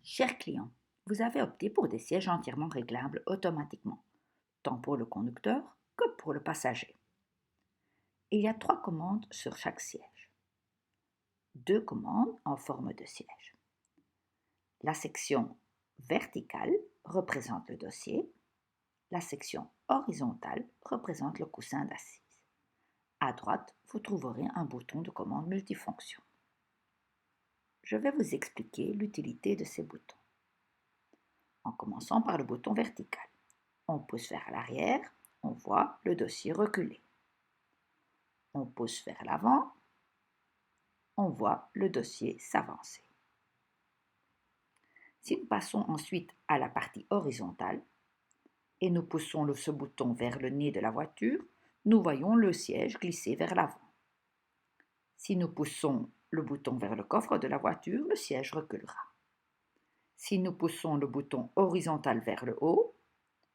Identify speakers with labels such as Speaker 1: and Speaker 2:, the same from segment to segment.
Speaker 1: Cher client, vous avez opté pour des sièges entièrement réglables automatiquement, tant pour le conducteur que pour le passager. Il y a 3 commandes sur chaque siège. 2 commandes en forme de siège. La section verticale représente le dossier. La section horizontale représente le coussin d'assise. À droite, vous trouverez un bouton de commande multifonction. Je vais vous expliquer l'utilité de ces boutons. En commençant par le bouton vertical. On pousse vers l'arrière, on voit le dossier reculer. On pousse vers l'avant, on voit le dossier s'avancer. Si nous passons ensuite à la partie horizontale et nous poussons ce bouton vers le nez de la voiture, nous voyons le siège glisser vers l'avant. Si nous poussons le bouton vers le coffre de la voiture, le siège reculera. Si nous poussons le bouton horizontal vers le haut,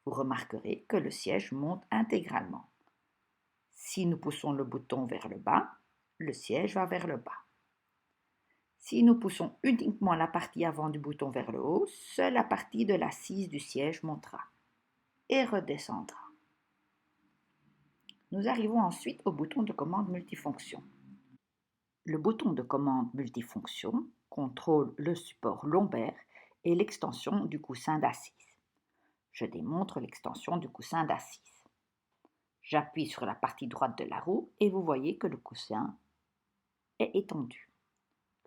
Speaker 1: vous remarquerez que le siège monte intégralement. Si nous poussons le bouton vers le bas, le siège va vers le bas. Si nous poussons uniquement la partie avant du bouton vers le haut, seule la partie de l'assise du siège montera et redescendra. Nous arrivons ensuite au bouton de commande multifonction. Le bouton de commande multifonction contrôle le support lombaire et l'extension du coussin d'assise. Je démontre l'extension du coussin d'assise. J'appuie sur la partie droite de la roue et vous voyez que le coussin est étendu.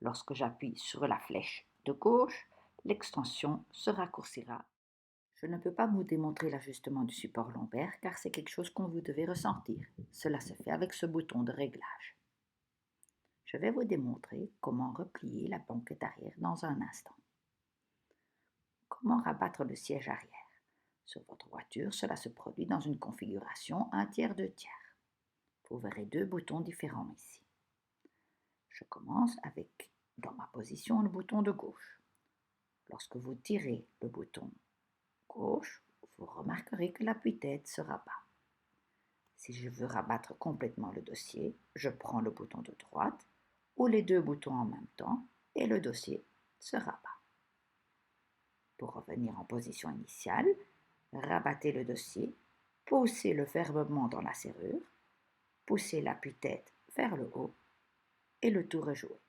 Speaker 1: Lorsque j'appuie sur la flèche de gauche, l'extension se raccourcira. Je ne peux pas vous démontrer l'ajustement du support lombaire car c'est quelque chose que vous devez ressentir. Cela se fait avec ce bouton de réglage. Je vais vous démontrer comment replier la banquette arrière dans un instant. Comment rabattre le siège arrière? Sur votre voiture, cela se produit dans une configuration 1/3, 2/3. Vous verrez 2 boutons différents ici. Je commence avec, dans ma position, le bouton de gauche. Lorsque vous tirez le bouton gauche, vous remarquerez que l'appui-tête se rabat. Si je veux rabattre complètement le dossier, je prends le bouton de droite ou les 2 boutons en même temps et le dossier se rabat. Pour revenir en position initiale, rabattez le dossier, poussez-le fermement dans la serrure, poussez l'appui-tête vers le haut et le tour est joué.